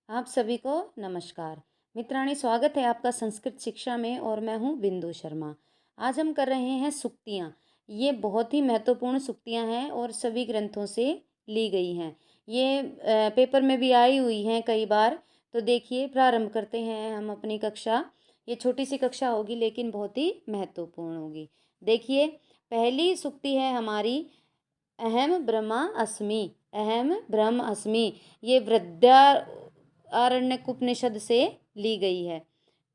आप सभी को नमस्कार। मित्राणि, स्वागत है आपका संस्कृत शिक्षा में और मैं हूँ बिंदु शर्मा। आज हम कर रहे हैं सूक्तियाँ। ये बहुत ही महत्वपूर्ण सूक्तियाँ हैं और सभी ग्रंथों से ली गई हैं। ये पेपर में भी आई हुई हैं कई बार। तो देखिए, प्रारंभ करते हैं हम अपनी कक्षा। ये छोटी सी कक्षा होगी लेकिन बहुत ही महत्वपूर्ण होगी। देखिए, पहली सूक्ति है हमारी, अहम ब्रह्मा अस्मि। अहम ब्रह्म अस्मि। ये वृद्धारण्यक उपनिषद से ली गई है।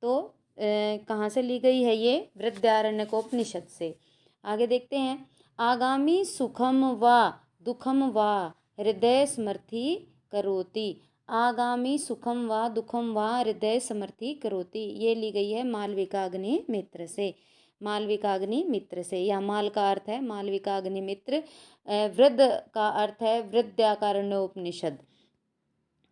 तो कहाँ से ली गई है ये? वृद्धारण्यक उपनिषद से। आगे देखते हैं। आगामी सुखम वा दुखम वा हृदय समर्थी करोति। आगामी सुखम वा दुखम वा हृदय समर्थी करोति, ये ली गई है मालविकाग्नि मित्र से। मालविकाग्नि मित्र से, या माल का अर्थ है मालविकाग्नि मित्र, वृद्ध का अर्थ है वृद्धाकारण्योपनिषद।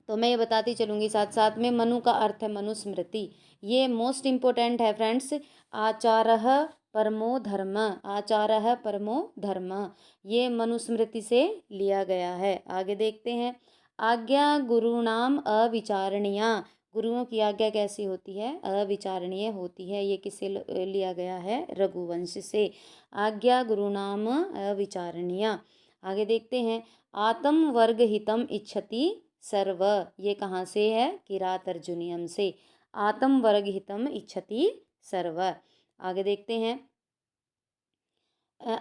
तो मैं ये बताती चलूँगी साथ साथ में। मनु का अर्थ है मनुस्मृति। ये मोस्ट इम्पोर्टेंट है फ्रेंड्स। आचारः परमो धर्म। आचारः परमो धर्म, ये मनुस्मृति से लिया गया है। आगे देखते हैं। आज्ञा गुरुणाम अविचारणीया। गुरुओं की आज्ञा कैसी होती है? अविचारणीय होती है। ये किससे लिया गया है? रघुवंश से। आज्ञा गुरुनाम अविचारणीया। आगे देखते हैं। आत्म वर्ग हितम इच्छति सर्व, ये कहाँ से है? किरात अर्जुनियम से। आत्म वर्ग हितम इच्छति सर्व। आगे देखते हैं।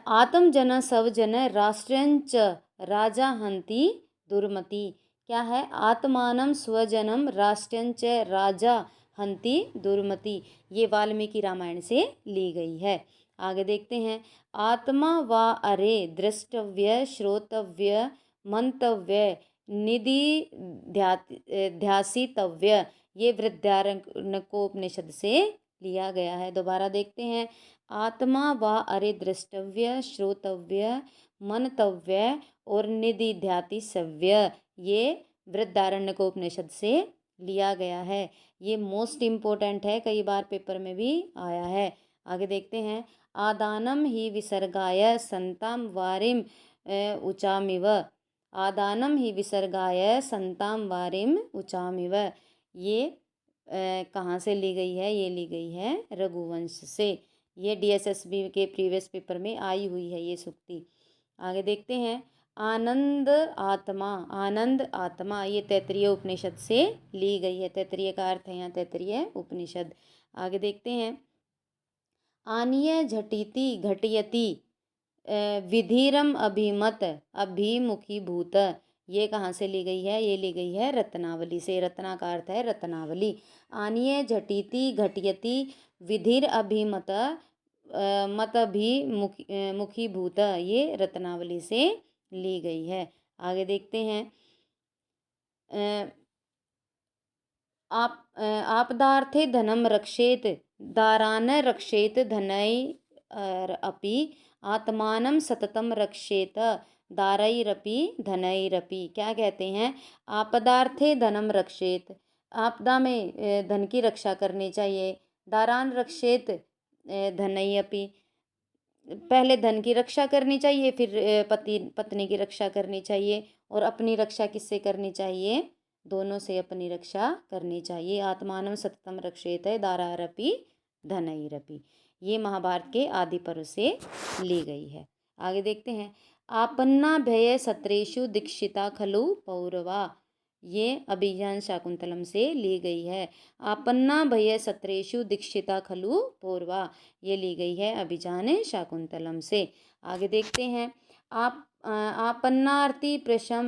आत्म जन सव जन राष्ट्रंच राजा हंति दुर्मति। क्या है? आत्मानम स्वजनम राष्ट्रंच राजा हंति दुर्मति, ये वाल्मीकि रामायण से ली गई है। आगे देखते हैं। आत्मा वा अरे द्रष्टव्य श्रोतव्य मंतव्य निधि ध्यासितव्य, ये वृद्धारण्यकोपनिषद से लिया गया है। दोबारा देखते हैं। आत्मा वा अरे द्रष्टव्य श्रोतव्य मनतव्य और निधि ध्यातिसव्य, ये वृद्धारण्यकोपनिषद से लिया गया है। ये मोस्ट इम्पोर्टेंट है, कई बार पेपर में भी आया है। आगे देखते हैं। आदानम ही विसर्गाय संताम वारिम उचामिव। आदानम ही विसर्गाय संताम वारिम उचामिव, ये कहाँ से ली गई है? ये ली गई है रघुवंश से। ये DSSB के प्रीवियस पेपर में आई हुई है ये सूक्ति। आगे देखते हैं। आनंद आत्मा। आनंद आत्मा, ये तैत्तिरीय उपनिषद से ली गई है। तैत्तिरीय का अर्थ है यहाँ तैत्तिरीय उपनिषद। आगे देखते हैं। आनीय झटिति घटयति विधिरम अभिमत अभिमुखी भूत, ये कहाँ से ली गई है? ये ली गई है रत्नावली से। रत्ना का अर्थ है रत्नावली। आनीय झटिति घटयति विधिर अभिमत मत मुखी भूत, ये रत्नावली से ली गई है। आगे देखते हैं। आपदार्थे धनम रक्षेत दारान रक्षेत धनय अपि आत्मानं सततम रक्षेत दारैरपि धनैरपि। क्या कहते हैं? आपदार्थे धनम रक्षेत, आपदा में धन की रक्षा करनी चाहिए। दारान रक्षेत धनई अपि, पहले धन की रक्षा करनी चाहिए, फिर पति पत्नी की रक्षा करनी चाहिए। और अपनी रक्षा किससे करनी चाहिए? दोनों से अपनी रक्षा करनी चाहिए। आत्मानं सततम रक्षेत दारारपि धनैरपि, ये महाभारत के आदि पर्व से ली गई है। आगे देखते हैं। आपन्ना भय सत्रेषु दीक्षिता खलु पौरवा, ये अभिज्ञान शाकुंतलम से ली गई है। आपन्ना भय सत्रेषु दीक्षिता खलु पौरवा, ये ली गई है अभिज्ञान शाकुंतलम से। आगे देखते हैं। आपन्नार्ति प्रशम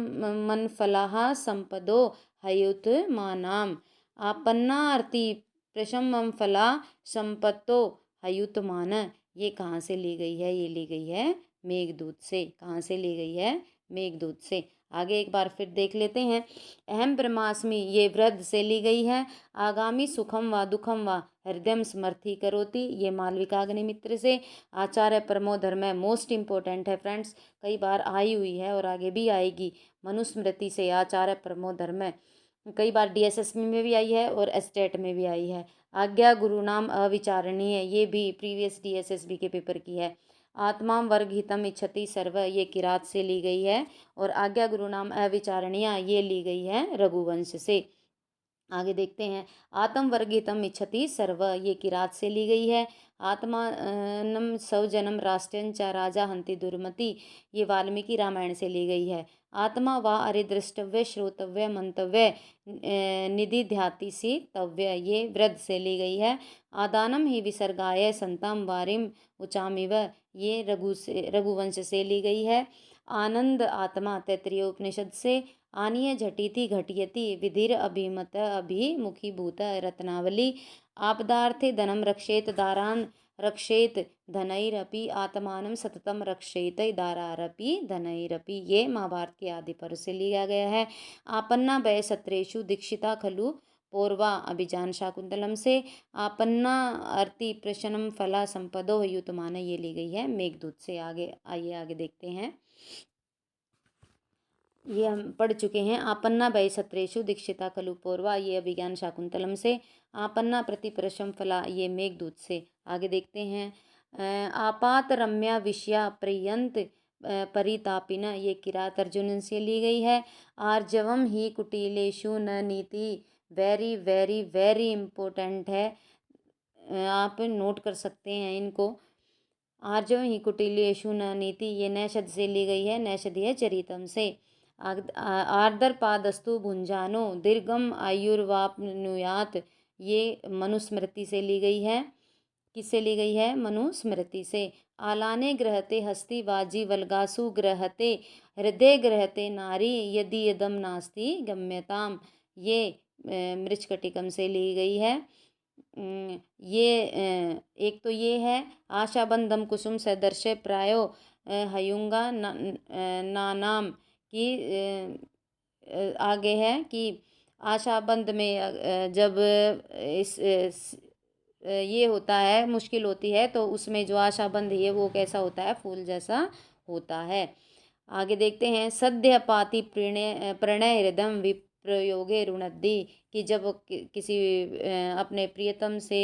मनफलाः संपदो हयुत मानाम। आपन्नार्ति प्रशम फला संपत्तो हयुतमान, ये कहाँ से ली गई है? ये ली गई है मेघदूत से। कहाँ से ली गई है? मेघदूत से। आगे एक बार फिर देख लेते हैं। अहम ब्रह्मास्मि, ये वृद्ध से ली गई है। आगामी सुखम व दुखम व हृदय समर्थी करोति, ये मालविकाग्नि मित्र से। आचार्य परमो धर्म है, मोस्ट इम्पोर्टेंट है फ्रेंड्स, कई बार आई हुई है और आगे भी आएगी। मनुस्मृति से आचार्य परमो धर्म है, कई बार DSSB में भी आई है और एस्टेट में भी आई है। आज्ञा गुरु नाम अविचारणीय, ये भी प्रीवियस DSSB के पेपर की है। आत्मा वर्ग हितम इच्छति सर्व, ये किरात से ली गई है। और आज्ञा गुरु नाम अविचारणीय, ये ली गई है रघुवंश से। आगे देखते हैं, आत्म वर्गितम इच्छति सर्व, ये किरात से ली गई है। आत्मानम स्वजनम राष्ट्रं च राजा हंति दुर्मति, ये वाल्मीकि रामायण से ली गई है। आत्मा वा अरिदृष्टव्य श्रोतव्य मंतव्य निधि ध्याति सी तव्य, ये वृद्ध से ली गई है। आदानम ही विसर्गाय संताम वारिम उचामिव, ये रघुवंश से ली गई है। आनंद आत्मा तैत्तिरीय उपनिषद से। आनीय झटिति घटियति विधिर अभिमत अभिमुखीभूत रत्नावली। आपदार्थे धनम रक्षेत दारान रक्षेत धनैरपि आत्मानं सततम रक्षेत दारारपि धनैरपि, ये महाभारत के आदि पर्व से लिया गया है। आपन्ना भय सत्रेषु दीक्षिता खलु पूर्वा, अभिजान शाकुंतलम से। आपन्ना अर्ति प्रशनम फला संपदो युतमान, ये ली गई है मेघदूत से। आगे आइए आगे देखते हैं, ये हम पढ़ चुके हैं। आपन्ना भय सत्रेषु दीक्षिता खलु पूर्वा, ये अभिज्ञान शाकुंतलम से। आपन्ना प्रतिप्रशम फला, ये मेघदूत से। आगे देखते हैं, आपात रम्या विषया प्रियंत परितापिन, ये किरात अर्जुन से ली गई है। आर्जवम ही कुटिलेषु न नीति, वेरी वेरी वेरी इम्पोर्टेंट है, आप नोट कर सकते हैं इनको। आर्जवम ही कुटिलेषु न नीति, ये नैषध से ली गई है, नैषधीय चरितम से। आर्दर पादस्तु भुंजानो दीर्घम आयुर्वापनुयात, ये मनुस्मृति से ली गई है। किससे ली गई है? मनुस्मृति से। आलाने ग्रहते हस्ति वाजी वल्गासु ग्रहते हृदय ग्रहते नारी यदि यदम नास्ति गम्यताम, ये मृच्छकटिकम से ली गई है। ये एक तो ये है, आशाबंधम कुसुम सदर्श प्रायो हयुंगा नानाम की। आगे है कि आशाबंध में जब ये होता है, मुश्किल होती है, तो उसमें जो आशाबंध है वो कैसा होता है? फूल जैसा होता है। आगे देखते हैं, सद्य पाति प्रणय हृदम विप्रयोगे रुणद्धि, कि जब किसी अपने प्रियतम से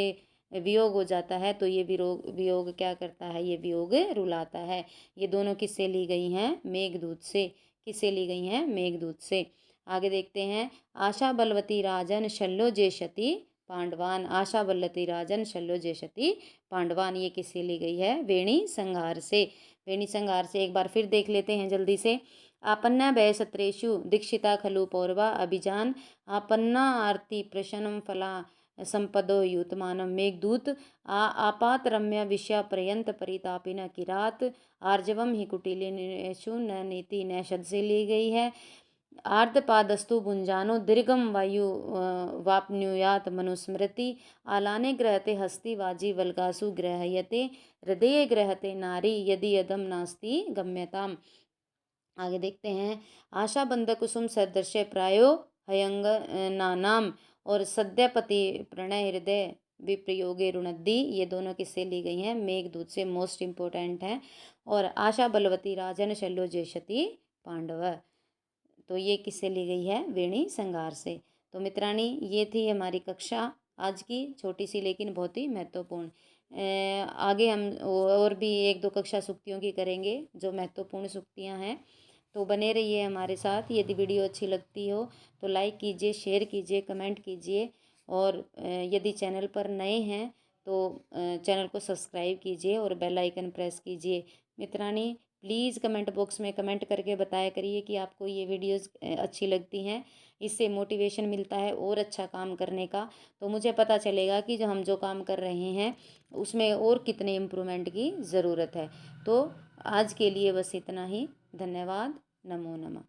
वियोग हो जाता है तो ये वियोग क्या करता है? ये वियोग रुलाता है। ये दोनों किससे ली गई हैं? मेघदूत से। किससे ली गई हैं? मेघदूत से। आगे देखते हैं, आशा बलवती राजन शल्यो जेषति पांडवान, आशा बलवती राजन शल्यो जेषति पांडवान, ये किससे ली गई है? वेणी संहार से। वेणी संहार से एक बार फिर देख लेते हैं जल्दी से। आपन्ना भय सत्रेषु दीक्षिता खलु पौरवा, अभिजान। आपन्ना आरती प्रशनम फला संपदो युतमानम, मेघदूत। आपात रम्य विषया पर्यंत परितापिन किरात। आर्जवम ही कुटिलेषु न नीति, नैषध से ली गई है। आर्धपादस्तु भुंजानो दीर्घम वायु वापनुयात मनुस्मृति। आलाने ग्रहते हस्ति वाजी वल्गासु ग्रहयते हृदय ग्रहते नारी यदि यदम नास्ति गम्यताम। आगे देखते हैं, आशा बंध कुसुम सदृश प्रायो हयंग नानाम, और सद्यपति प्रणय हृदय विप्रयोगे रुणद्धि, ये दोनों किससे ली गई हैं? मेघदूत से। मोस्ट इम्पोर्टेंट हैं। और आशा बलवती राजन शल्यो जेषति पांडव, तो ये किससे ली गई है? वेणी संगार से। तो मित्राणी, ये थी हमारी कक्षा आज की, छोटी सी लेकिन बहुत ही महत्वपूर्ण। आगे हम और भी एक दो कक्षा सूक्तियों की करेंगे जो महत्वपूर्ण सूक्तियाँ हैं, तो बने रहिए हमारे साथ। यदि वीडियो अच्छी लगती हो तो लाइक कीजिए, शेयर कीजिए, कमेंट कीजिए, और यदि चैनल पर नए हैं तो चैनल को सब्सक्राइब कीजिए और बेल आइकन प्रेस कीजिए। मित्राणी, प्लीज़ कमेंट बॉक्स में कमेंट करके बताया करिए कि आपको ये वीडियोस अच्छी लगती हैं। इससे मोटिवेशन मिलता है और अच्छा काम करने का, तो मुझे पता चलेगा कि हम जो काम कर रहे हैं उसमें और कितने इम्प्रूवमेंट की ज़रूरत है। तो आज के लिए बस इतना ही। धन्यवाद। नमो नमः।